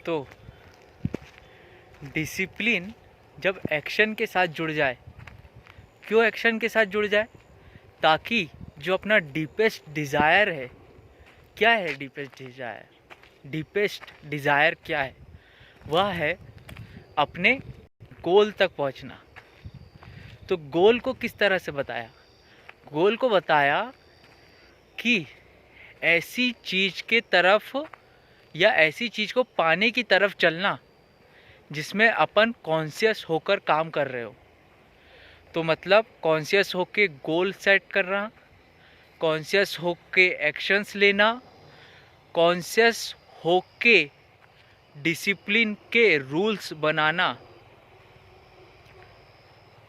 तो डिसिप्लिन जब एक्शन के साथ जुड़ जाए, क्यों एक्शन के साथ जुड़ जाए? ताकि जो अपना डीपेस्ट डिज़ायर है, क्या है डीपेस्ट डिज़ायर? डीपेस्ट डिज़ायर क्या है? वह है अपने गोल तक पहुंचना। तो गोल को किस तरह से बताया? गोल को बताया कि ऐसी चीज़ के तरफ या ऐसी चीज़ को पाने की तरफ चलना जिसमें अपन कॉन्शियस होकर काम कर रहे हो। तो मतलब कॉन्शियस होके गोल सेट करना, कॉन्शियस होके एक्शंस लेना, कॉन्शियस होके डिसिप्लिन के रूल्स बनाना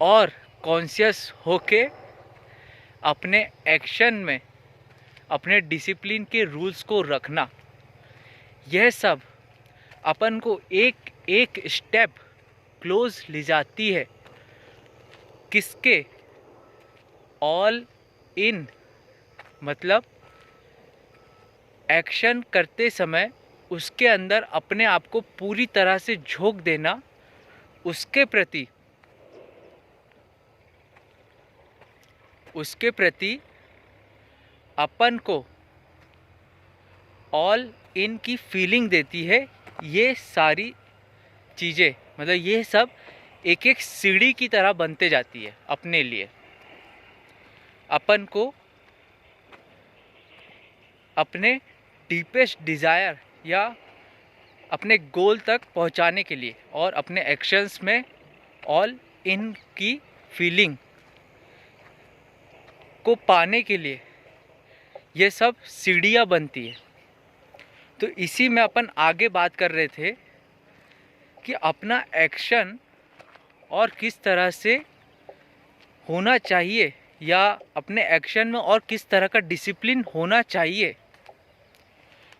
और कॉन्शियस होके अपने एक्शन में अपने डिसिप्लिन के रूल्स को रखना। यह सब अपन को एक एक स्टेप क्लोज ले जाती है किसके? ऑल इन, मतलब एक्शन करते समय उसके अंदर अपने आप को पूरी तरह से झोंक देना, उसके प्रति अपन को ऑल इन की फीलिंग देती है। ये सारी चीज़ें, मतलब ये सब एक एक सीढ़ी की तरह बनते जाती है अपने लिए। अपन को अपने डीपेस्ट डिज़ायर या अपने गोल तक पहुंचाने के लिए और अपने एक्शंस में ऑल इन की फीलिंग को पाने के लिए ये सब सीढ़ियाँ बनती है। तो इसी में अपन आगे बात कर रहे थे कि अपना एक्शन और किस तरह से होना चाहिए या अपने एक्शन में और किस तरह का डिसिप्लिन होना चाहिए।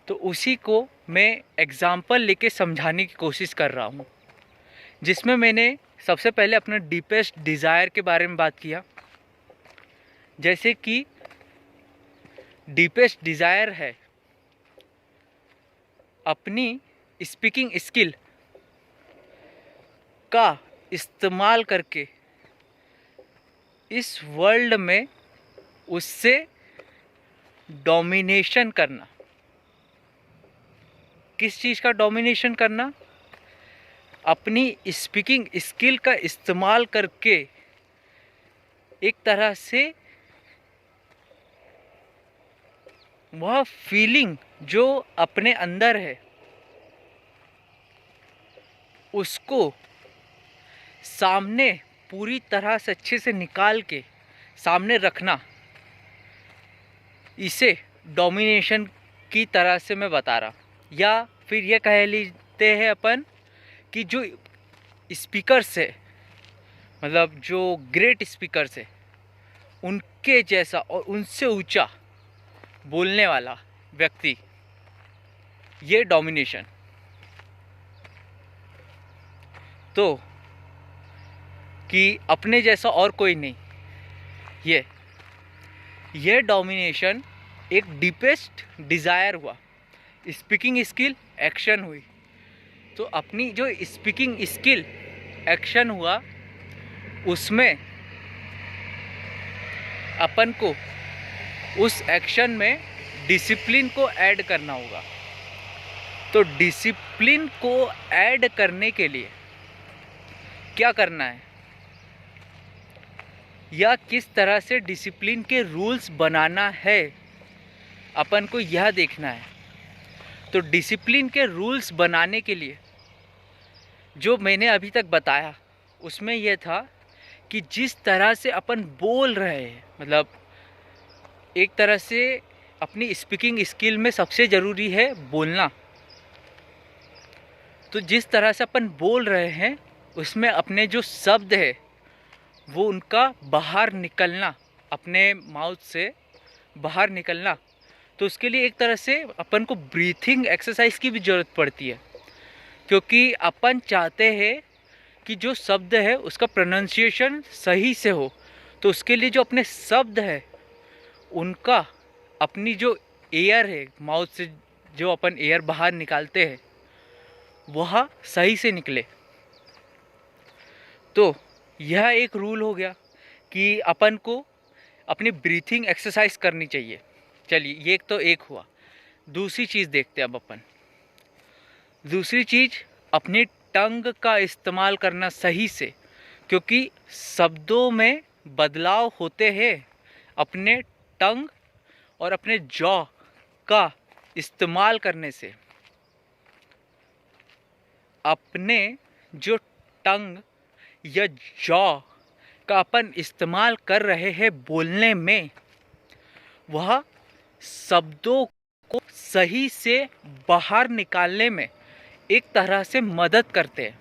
तो उसी को मैं एग्जाम्पल लेके समझाने की कोशिश कर रहा हूँ, जिसमें मैंने सबसे पहले अपने डीपेस्ट डिज़ायर के बारे में बात किया। जैसे कि डीपेस्ट डिज़ायर है अपनी स्पीकिंग स्किल का इस्तेमाल करके इस वर्ल्ड में उससे डोमिनेशन करना। किस चीज़ का डोमिनेशन करना? अपनी स्पीकिंग स्किल का इस्तेमाल करके एक तरह से वह फीलिंग जो अपने अंदर है उसको सामने पूरी तरह से अच्छे से निकाल के सामने रखना। इसे डोमिनेशन की तरह से मैं बता रहा। या फिर ये कह लेते हैं अपन कि जो स्पीकर्स है, मतलब जो ग्रेट स्पीकर्स है, उनके जैसा और उनसे ऊंचा बोलने वाला व्यक्ति, ये डोमिनेशन। तो कि अपने जैसा और कोई नहीं, ये डोमिनेशन एक डीपेस्ट डिज़ायर हुआ। स्पीकिंग स्किल एक्शन हुई, तो अपनी जो स्पीकिंग स्किल एक्शन हुआ उसमें अपन को उस एक्शन में डिसिप्लिन को ऐड करना होगा। तो डिसिप्लिन को ऐड करने के लिए क्या करना है या किस तरह से डिसिप्लिन के रूल्स बनाना है, अपन को यह देखना है। तो डिसिप्लिन के रूल्स बनाने के लिए जो मैंने अभी तक बताया उसमें यह था कि जिस तरह से अपन बोल रहे हैं, मतलब एक तरह से अपनी स्पीकिंग स्किल में सबसे ज़रूरी है बोलना। तो जिस तरह से अपन बोल रहे हैं उसमें अपने जो शब्द है वो उनका बाहर निकलना, अपने माउथ से बाहर निकलना। तो उसके लिए एक तरह से अपन को ब्रीथिंग एक्सरसाइज की भी ज़रूरत पड़ती है, क्योंकि अपन चाहते हैं कि जो शब्द है उसका प्रोनाउंसिएशन सही से हो। तो उसके लिए जो अपने शब्द है उनका, अपनी जो एयर है माउथ से जो अपन एयर बाहर निकालते हैं वह सही से निकले। तो यह एक रूल हो गया कि अपन को अपनी ब्रीथिंग एक्सरसाइज करनी चाहिए। चलिए, ये तो एक हुआ। दूसरी चीज़ देखते हैं अब अपन। दूसरी चीज़, अपनी टंग का इस्तेमाल करना सही से, क्योंकि शब्दों में बदलाव होते हैं अपने टंग और अपने जॉ का इस्तेमाल करने से। अपने जो टंग या जॉ का अपन इस्तेमाल कर रहे हैं बोलने में, वह शब्दों को सही से बाहर निकालने में एक तरह से मदद करते हैं।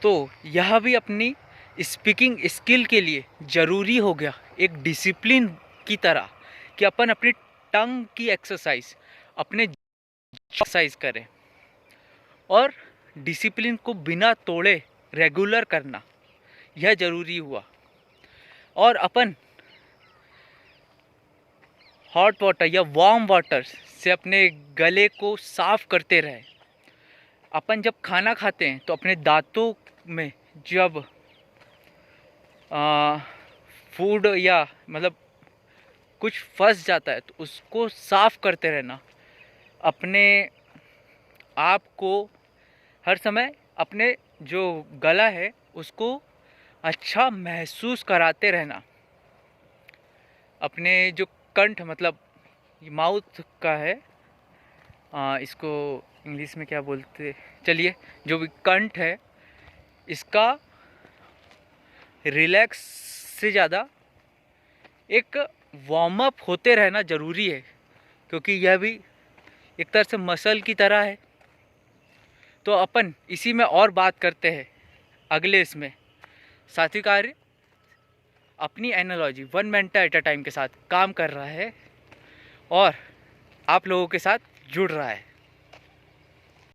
तो यह भी अपनी स्पीकिंग स्किल के लिए ज़रूरी हो गया, एक डिसिप्लिन की तरह, कि अपन अपनी टंग की एक्सरसाइज, अपने एक्सरसाइज करें और डिसिप्लिन को बिना तोड़े रेगुलर करना, यह ज़रूरी हुआ। और अपन हॉट वाटर या वार्म वाटर से अपने गले को साफ करते रहे। अपन जब खाना खाते हैं तो अपने दांतों में जब फूड या मतलब कुछ फंस जाता है तो उसको साफ करते रहना। अपने आप को हर समय अपने जो गला है उसको अच्छा महसूस कराते रहना। अपने जो कंठ मतलब माउथ का है, इसको इंग्लिश में क्या बोलते, चलिए, जो भी कंठ है इसका रिलैक्स से ज़्यादा एक वार्म अप होते रहना ज़रूरी है, क्योंकि यह भी एक तरह से मसल की तरह है। तो अपन इसी में और बात करते हैं अगले इसमें। साथी कार्य अपनी analogy one mentor at a time के साथ काम कर रहा है और आप लोगों के साथ जुड़ रहा है।